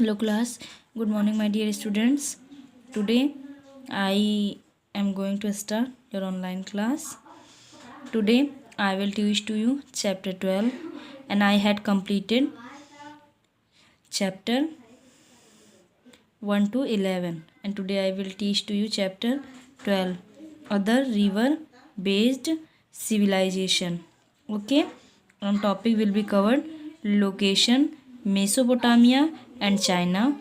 Hello class, good morning my dear students. Today I am going to start your online class. Today I will teach to you chapter 12 and I had completed chapter 1 to 11 and today I will teach to you chapter 12 other river based civilization. Okay, on topic will be covered location Mesopotamia and China.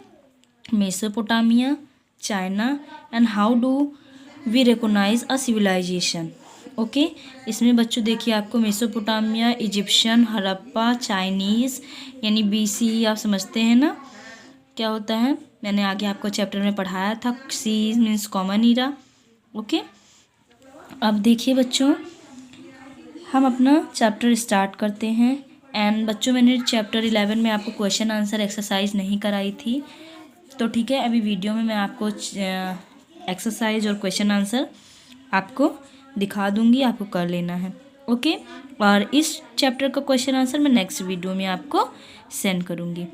Mesopotamia, China and how do we recognize a civilization. Okay इसमें बच्चों देखिए आपको Mesopotamia, Egyptian, Harappa, Chinese यानी BC आप समझते हैं ना क्या होता है। मैंने आगे आपको चैप्टर में पढ़ाया था। C means common era. Okay अब देखिए बच्चों हम अपना चैप्टर स्टार्ट करते हैं। एंड बच्चों मैंने चैप्टर 11 में आपको क्वेश्चन आंसर एक्सरसाइज नहीं कराई थी, तो ठीक है अभी वीडियो में मैं आपको एक्सरसाइज और क्वेश्चन आंसर आपको दिखा दूंगी, आपको कर लेना है। ओके और इस चैप्टर का क्वेश्चन आंसर मैं नेक्स्ट वीडियो में आपको सेंड करूंगी।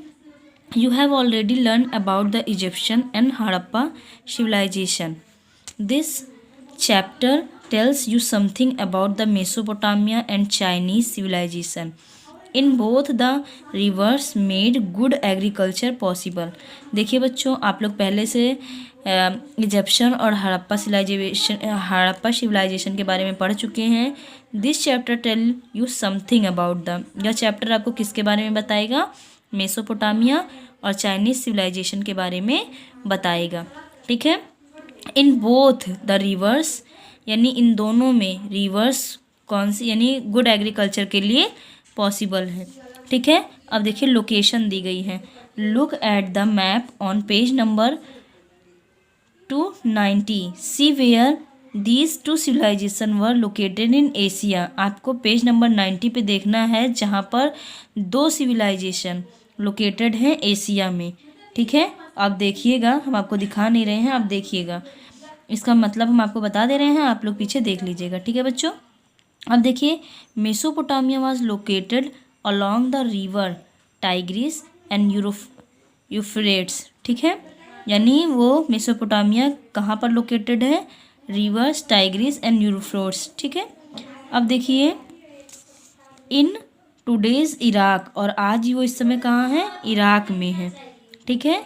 You have already learn about the Egyptian and Harappa civilization. This chapter tells you something about the Mesopotamia and Chinese civilization. In both the rivers made good agriculture possible. देखिए बच्चों आप लोग पहले से Egyptian और हड़प्पा सिविलाइजेशन के बारे में पढ़ चुके हैं। This chapter tell you something about the, यह चैप्टर आपको किसके बारे में बताएगा, मेसोपोटामिया और चाइनीज सिविलाइजेशन के बारे में बताएगा। ठीक है, इन बोथ द रिवर्स यानी इन दोनों में रिवर्स कौन सी यानी गुड एग्रीकल्चर के लिए पॉसिबल है। ठीक है अब देखिए लोकेशन दी गई है। Look at the map on page number 290, see where these two civilization were located in Asia. आपको पेज नंबर 90 पे देखना है जहाँ पर दो सिविलाइजेशन लोकेटेड हैं एशिया में। ठीक है अब देखिएगा, हम आपको दिखा नहीं रहे हैं, आप देखिएगा, इसका मतलब हम आपको बता दे रहे हैं, आप लोग पीछे देख लीजिएगा। ठीक है बच्चों अब देखिए Mesopotamia was located along the river Tigris and Euphrates. ठीक है यानी वो मेसोपोटामिया कहाँ पर लोकेटेड है, रिवर्स टाइग्रिस एंड यूफ्रेट्स। ठीक है अब देखिए इन टुडेज इराक, और आज वो इस समय कहाँ है, इराक में है। ठीक है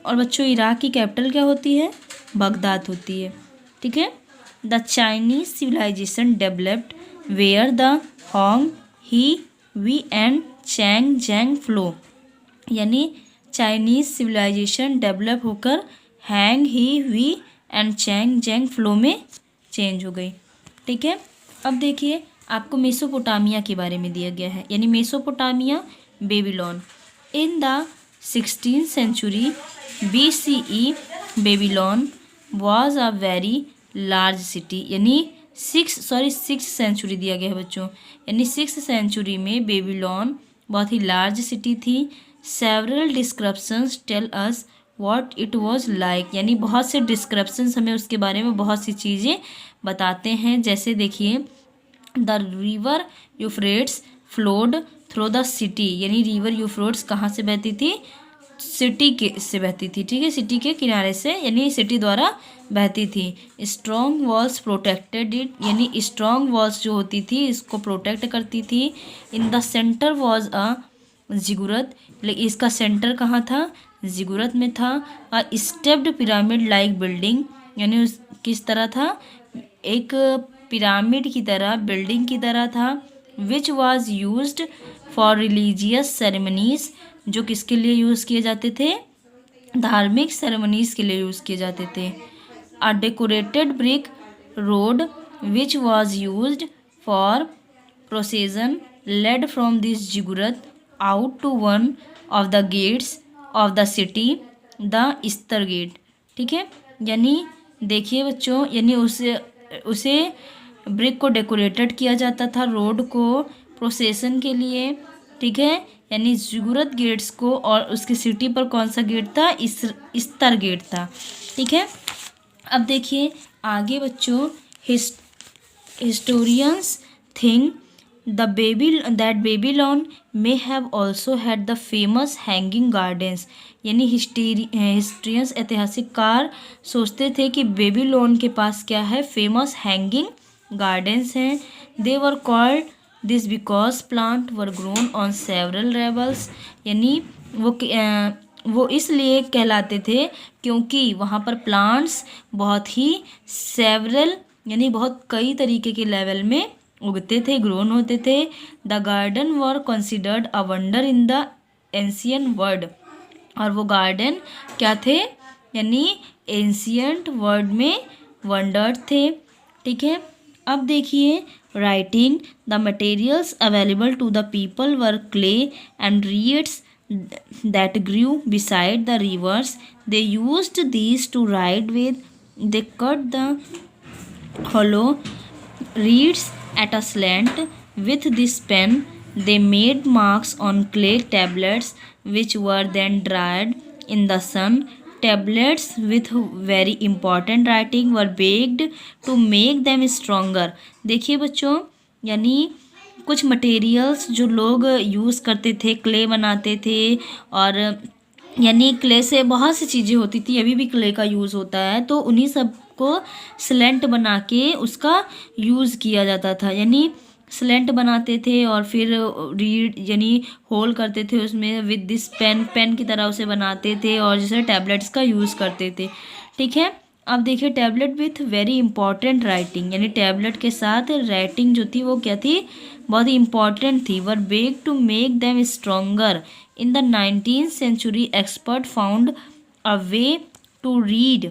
और बच्चों इराक की कैपिटल क्या होती है, बगदाद होती है। ठीक है the Chinese civilization developed where the Hwang He वी एंड चैंग जैंग फ्लो, यानी चाइनीज सिविलाइजेशन डेवलप होकर हैंग ही वी एंड चैंग जैंग फ्लो में चेंज हो गई। ठीक है अब देखिए आपको मेसोपोटामिया के बारे में दिया गया है, यानी Mesopotamia Babylon. In the 16th century BCE Babylon was a very large city, यानी सिक्स सेंचुरी दिया गया है बच्चों, यानी 6th सेंचुरी में बेबीलोन बहुत ही लार्ज सिटी थी। Several descriptions tell us what it was like, यानी बहुत से डिस्क्रिप्शंस हमें उसके बारे में बहुत सी चीज़ें बताते हैं। जैसे देखिए the river Euphrates flowed through the city, यानी रिवर यूफ्रेट्स कहाँ से बहती थी, सिटी के से बहती थी। ठीक है सिटी के किनारे से, यानी सिटी द्वारा बहती थी। स्ट्रॉन्ग वॉल्स प्रोटेक्टेड इट, यानी स्ट्रॉन्ग वॉल्स जो होती थी इसको प्रोटेक्ट करती थी। In the centre was a ziggurat, लेकिन इसका सेंटर कहाँ था, जिगुरत में था। A stepped pyramid like building, यानी उस किस तरह था, एक पिरामिड की तरह, बिल्डिंग की तरह था। विच was used for religious ceremonies, जो किसके लिए यूज़ किए जाते थे, धार्मिक सेरेमनीज के लिए यूज़ किए जाते थे। A decorated brick road which was used for procession led from this ziggurat out to one of the gates of the city, the Ishtar gate. ठीक है यानी देखिए बच्चों, यानी उसे ब्रिक को डेकोरेटेड किया जाता था, रोड को प्रोसेसन के लिए। ठीक है यानी जिगुरत गेट्स को, और उसकी सिटी पर कौन सा गेट था, इस्तर गेट था। ठीक है अब देखिए आगे बच्चों historians think that Babylon may have also had the famous hanging gardens, यानी हिस्ट्रियंस ऐतिहासिककार सोचते थे कि बेबीलोन के पास क्या है, फेमस हैंगिंग गार्डन्स हैं। They were called this because plant were grown on several levels, यानी वो इसलिए कहलाते थे क्योंकि वहाँ पर प्लांट्स बहुत ही सेवरल यानी बहुत कई तरीके के लेवल में उगते थे, ग्रोन होते थे। The garden were considered a wonder in the ancient world, और वो गार्डन क्या थे, यानी एंशियंट वर्ल्ड में वंडर थे। ठीक है, अब देखिए writing. The materials available to the people were clay and reeds that grew beside the rivers. They used these to write with. They cut the hollow reeds at a slant with this pen. They made marks on clay tablets which were then dried in the sun. Tablets with very important writing were baked to make them stronger. देखिए बच्चों, यानी कुछ materials जो लोग use करते थे, clay बनाते थे, और यानी क्ले से बहुत सी चीज़ें होती थी, अभी भी क्ले का यूज़ होता है, तो उन्हीं सब को स्लेंट बना के उसका यूज़ किया जाता था। यानी स्लेंट बनाते थे और फिर रीड यानी होल करते थे उसमें विद दिस पेन की तरह उसे बनाते थे, और जैसे टैबलेट्स का यूज़ करते थे। ठीक है, अब देखिए tablet with very important writing, यानी टैबलेट के साथ राइटिंग जो थी वो क्या थी, बहुत ही इंपॉर्टेंट थी। Were baked to make them stronger. In the 19th century expert found a way to read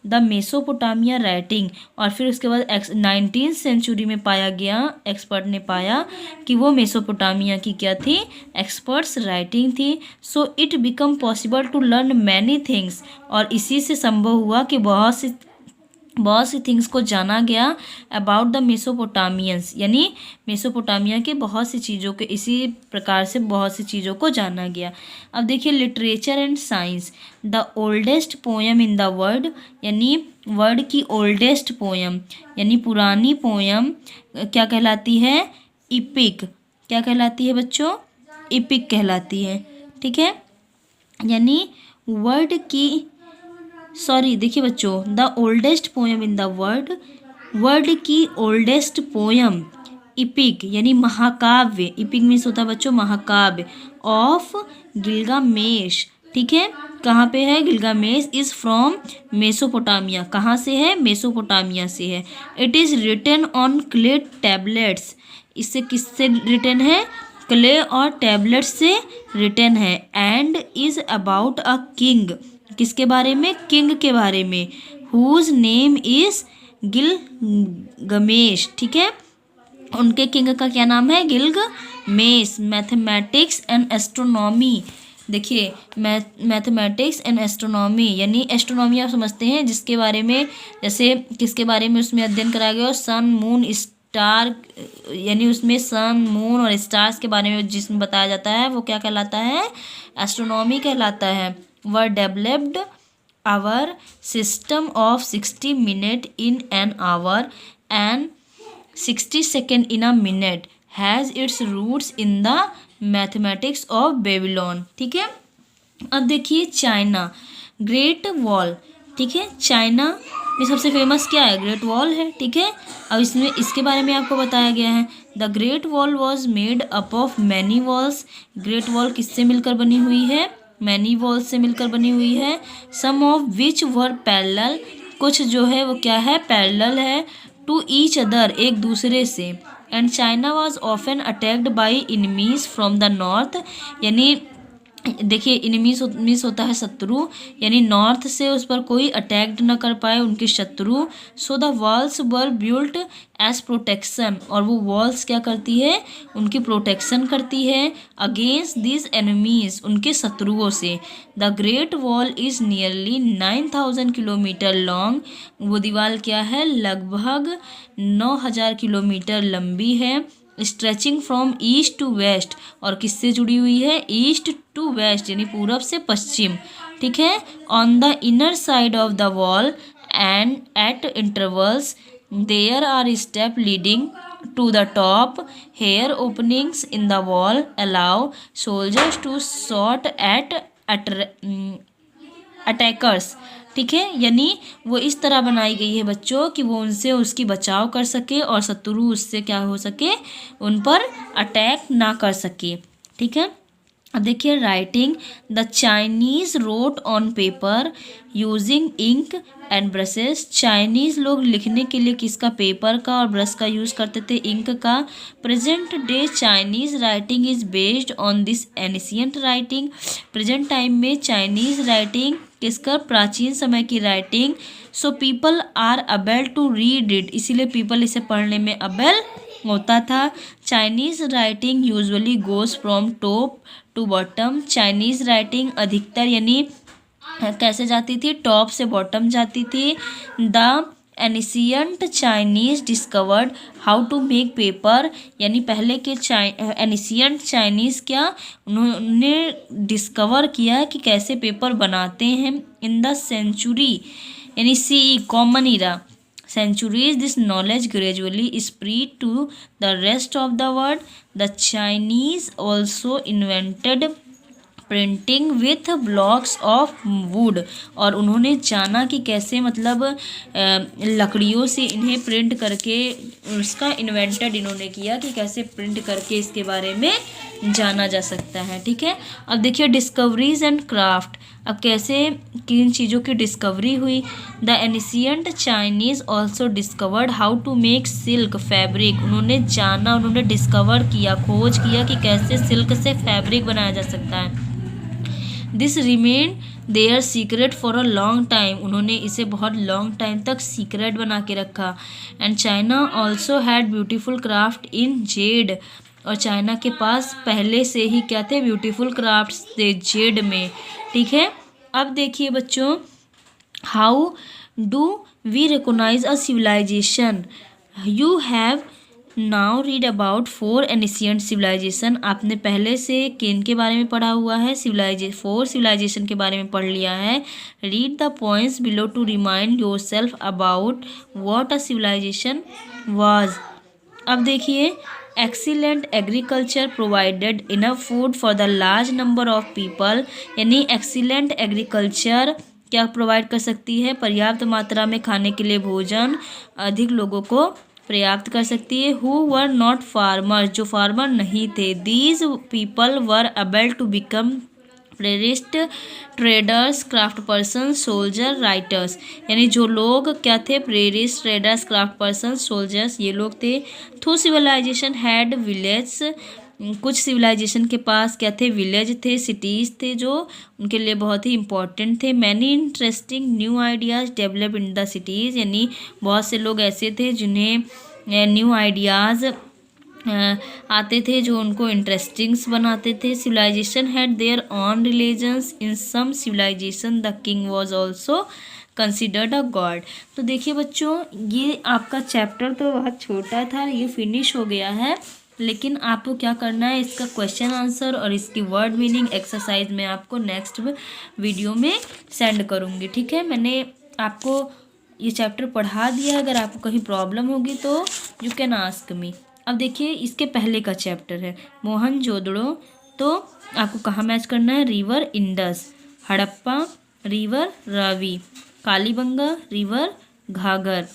the Mesopotamia writing, और फिर उसके बाद 19th सेंचुरी में पाया गया, एक्सपर्ट ने पाया कि वो मेसोपोटामिया की क्या थी, एक्सपर्ट्स राइटिंग थी। So it become possible to learn many things, और इसी से संभव हुआ कि बहुत सी थिंग्स को जाना गया अबाउट द मेसोपोटामियंस, यानी मेसोपोटामिया के बहुत सी चीज़ों के, इसी प्रकार से बहुत सी चीज़ों को जाना गया। अब देखिए literature and science. The oldest poem in the world, यानी वर्ल्ड की ओल्डेस्ट पोएम यानी पुरानी पोएम क्या कहलाती है, इपिक। क्या कहलाती है बच्चों, इपिक कहलाती है। ठीक है, यानी वर्ल्ड की देखिए बच्चों, the oldest poem in the world की ओल्डेस्ट पोएम इपिक यानी महाकाव्य, इपिक मीन्स होता है बच्चों महाकाव्य, ऑफ गिलगामेश। ठीक है, कहाँ पे है, गिलगामेश इज़ फ्रॉम मेसोपोटामिया। कहाँ से है, मेसोपोटामिया से है। It is written on clay tablets, इससे किससे रिटन है, क्ले और टैबलेट से रिटन है। And is about a king, किसके बारे में, किंग के बारे में, हुज नेम इज गिलगमेश। ठीक है, उनके किंग का क्या नाम है, गिलगमेश। Mathematics and astronomy. देखिए मैथमेटिक्स एंड एस्ट्रोनॉमी यानी एस्ट्रोनॉमी आप समझते हैं, जिसके बारे में, जैसे किसके बारे में उसमें अध्ययन कराया गया, सन मून स्टार, यानी उसमें सन मून और स्टार्स के बारे में जिसमें बताया जाता है वो क्या कहलाता है, एस्ट्रोनॉमी कहलाता है। were developed our system of 60 minute in an hour and 60 second in a minute has its roots in the mathematics of Babylon। ठीक है, अब देखिए चाइना, ग्रेट वॉल। ठीक है, चाइना में सबसे फेमस क्या है, ग्रेट वॉल है। ठीक है, अब इसमें इसके बारे में आपको बताया गया है। The great wall was made up of many walls. Great wall किससे मिलकर बनी हुई है, मैनी वॉल्स से मिलकर बनी हुई है। सम ऑफ विच वर पैरेलल, कुछ जो है वो क्या है, पैरेलल है, टू ईच अदर, एक दूसरे से। And China was often attacked by enemies from the north, यानी देखिए इनमीज मीन्स होता है शत्रु, यानी नॉर्थ से उस पर कोई अटैक्ड न कर पाए उनके शत्रु। So the walls were built as protection, और वो वॉल्स क्या करती है, उनकी प्रोटेक्शन करती है अगेंस्ट दिस एनिमीज, उनके शत्रुओं से। The great wall is nearly 9000 kilometer long, वो दीवार क्या है, लगभग 9000 किलोमीटर लंबी है। Stretching from east to west, और किससे जुड़ी हुई है, ईस्ट टू वेस्ट यानी पूरब से पश्चिम। ठीक है, on the inner side of the wall and at intervals there are step leading to the top. Hair openings in the wall allow soldiers to shoot at attackers. ठीक है, यानी वो इस तरह बनाई गई है बच्चों कि वो उनसे उसकी बचाव कर सके और शत्रु उससे क्या हो सके, उन पर अटैक ना कर सके। ठीक है, अब देखिए writing. The Chinese wrote on paper using ink and brushes. Chinese लोग लिखने के लिए किसका, पेपर का और ब्रश का यूज़ करते थे, इंक का। Present day Chinese writing is based on this ancient writing. Present time में चाइनीज़ राइटिंग किसका, प्राचीन समय की writing. So people are able to read it, इसीलिए पीपल इसे पढ़ने में अबेल होता था। Chinese writing usually goes from top to bottom. Chinese writing अधिकतर यानी कैसे जाती थी, टॉप से बॉटम जाती थी। The ancient Chinese discovered how to make paper, यानी पहले के एनिशियंट चाइनीज़ क्या, उन्होंने डिस्कवर किया कि कैसे पेपर बनाते हैं। इन द सेंचुरी यानी CE common Ira centuries, this knowledge gradually spread to the rest of the world. The Chinese also invented printing with blocks of would, और उन्होंने जाना कि कैसे मतलब लकड़ियों से इन्हें प्रिंट करके, उसका इन्वेंटेड इन्होंने किया कि कैसे प्रिंट करके इसके बारे में जाना जा सकता है। ठीक है, अब देखिए डिस्कवरीज एंड क्राफ्ट। अब कैसे किन चीज़ों की डिस्कवरी हुई। The ancient Chinese also discovered how to make silk fabric. उन्होंने जाना, उन्होंने डिस्कवर किया, खोज किया कि कैसे सिल्क से फैब्रिक बनाया जा सकता है। This remain their secret for a long time. उन्होंने इसे बहुत लॉन्ग टाइम तक सीक्रेट बना के रखा। And China also had beautiful craft in Z. और चाइना के पास पहले से ही क्या थे, ब्यूटीफुल क्राफ्ट्स थे जेड में। ठीक है, अब देखिए बच्चों, how do we recognise a civilisation. You have now read about 4 ancient civilisation. आपने पहले से किन के बारे में पढ़ा हुआ है, 4 सिविलाइजेशन के बारे में पढ़ लिया है। Read the points below to remind yourself about what a civilisation was. अब देखिए, excellent agriculture provided enough food for the large number of people. यानी एक्सीलेंट एग्रीकल्चर क्या प्रोवाइड कर सकती है, पर्याप्त मात्रा में खाने के लिए भोजन अधिक लोगों को पर्याप्त कर सकती है। हु वर नॉट फार्मर, जो फार्मर नहीं थे। These people were able to become priests traders, craft person, soldier, writers. यानी जो लोग क्या थे, priests, traders, craft person, soldiers, ये लोग थे। Through civilisation had village. कुछ सिविलाइजेशन के पास क्या थे, विलेज थे, सिटीज़ थे, जो उनके लिए बहुत ही इंपॉर्टेंट थे। Many interesting new ideas develop in the cities. यानी बहुत से लोग ऐसे थे जिन्हें न्यू आइडियाज़ आते थे, जो उनको इंटरेस्टिंग्स बनाते थे। Civilisation had their own religions. In some civilisation the king was also considered a god. तो देखिए बच्चों, ये आपका चैप्टर तो बहुत छोटा था, ये फिनिश हो गया है, लेकिन आपको क्या करना है, इसका क्वेश्चन आंसर और इसकी वर्ड मीनिंग एक्सरसाइज में आपको नेक्स्ट वीडियो में सेंड करूँगी। ठीक है, मैंने आपको ये चैप्टर पढ़ा दिया। अगर आपको कहीं प्रॉब्लम होगी तो यू कैन आस्क मी। अब देखिए, इसके पहले का चैप्टर है मोहनजोदड़ो। तो आपको कहाँ मैच करना है, river Indus, Harappa river Ravi, Kalibanga river Ghaggar,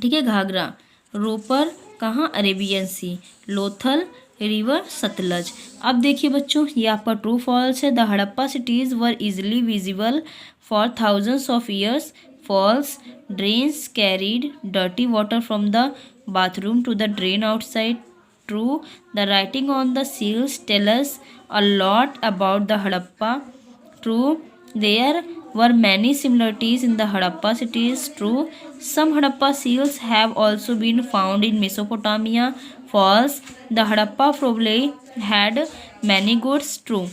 ठीक है, घाघरा, रोपर कहाँ, Arabian sea, Lothal river Sutlej. अब देखिए बच्चों, ये आपका ट्रू फॉल्स है। The Harappa cities were easily visible for thousands of years. False, drains carried dirty water from the bathroom to the drain outside. True, the writing on the seals tell us a lot about the Harappa. True, there were many similarities in the Harappa cities. True, some Harappa seals have also been found in Mesopotamia. False, the Harappa probably had many goods. True.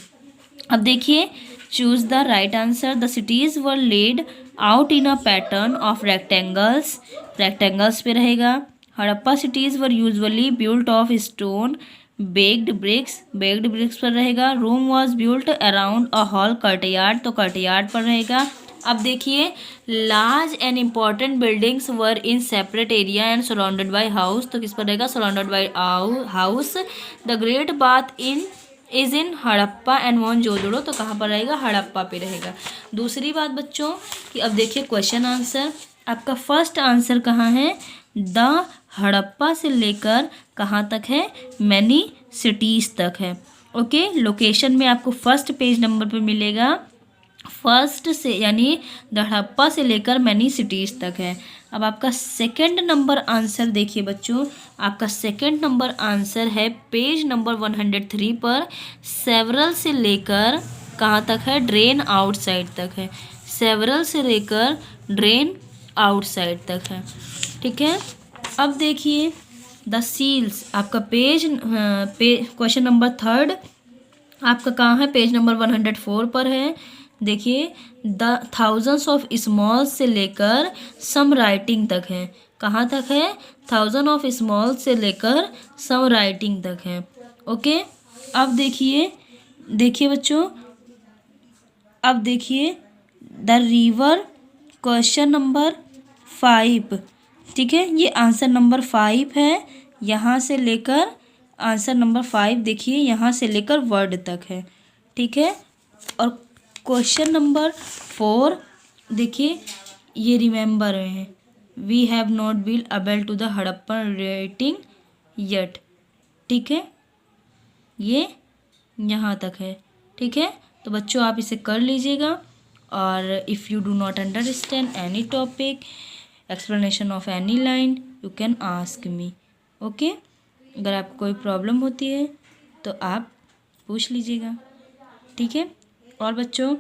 अब देखिए, choose the right answer. The cities were laid out in a pattern of rectangles. Rectangles पे रहेगा। Harappa cities were usually built of stone, baked bricks, baked bricks पर रहेगा। Rome was built around a hall, courtyard, तो courtyard पर रहेगा। अब देखिए, large and important buildings were in separate area and surrounded by house, तो किस पर रहेगा, surrounded by house. The great bath is in Harappa and Mohenjodaro, तो कहाँ पर रहेगा, हड़प्पा पे रहेगा। दूसरी बात बच्चों कि अब देखिए क्वेश्चन आंसर, आपका फर्स्ट आंसर कहाँ है, द हड़प्पा से लेकर कहाँ तक है, मैनी सिटीज़ तक है। ओके, लोकेशन में आपको फर्स्ट पेज नंबर पर मिलेगा, फर्स्ट से यानी द हड़प्पा से लेकर मैनी सिटीज़ तक है। अब आपका सेकंड नंबर आंसर देखिए बच्चों, आपका सेकंड नंबर आंसर है पेज नंबर 103 पर, सेवरल से लेकर कहाँ तक है, ड्रेन आउटसाइड तक है। सेवरल से लेकर ड्रेन आउटसाइड तक है, ठीक है। अब देखिए द सील्स, आपका क्वेश्चन नंबर थर्ड आपका कहाँ है, पेज नंबर 104 पर है। देखिए द थाउजेंड्स ऑफ स्मॉल से लेकर सम राइटिंग तक है, कहाँ तक है, थाउजेंड ऑफ स्मॉल से लेकर सम राइटिंग तक है। ओके, अब देखिए बच्चों, अब देखिए द रिवर, क्वेश्चन नंबर 5, ठीक है, ये आंसर नंबर 5 है। यहाँ से लेकर आंसर नंबर 5 देखिए, यहाँ से लेकर वर्ड तक है, ठीक है। और क्वेश्चन नंबर 4 देखिए, ये रिमेंबर है, we have not been able to the Harappan writing yet, ठीक है, ये यहाँ तक है, ठीक है। तो बच्चों आप इसे कर लीजिएगा। और if you do not understand any topic, explanation of any line, you can ask me. Okay, अगर आपको कोई प्रॉब्लम होती है तो आप पूछ लीजिएगा, ठीक है। और बच्चों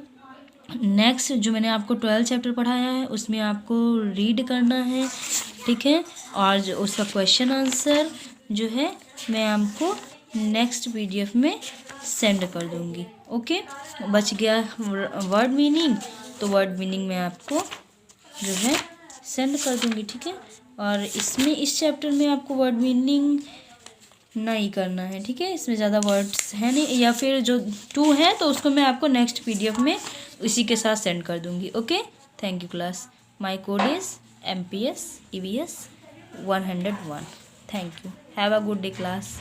नेक्स्ट जो मैंने आपको 12 चैप्टर पढ़ाया है उसमें आपको रीड करना है, ठीक है। और जो उसका क्वेश्चन आंसर जो है मैं आपको नेक्स्ट PDF में सेंड कर दूँगी। ओके, बच गया वर्ड मीनिंग, तो वर्ड मीनिंग मैं आपको जो है सेंड कर दूँगी, ठीक है। और इसमें इस चैप्टर में आपको वर्ड मीनिंग नहीं करना है, ठीक है, इसमें ज़्यादा वर्ड्स हैं नहीं, या फिर जो 2 है तो उसको मैं आपको नेक्स्ट PDF में इसी के साथ सेंड कर दूँगी। Okay, thank you class, my code is MPS EVS 101। Thank you, have a good day class.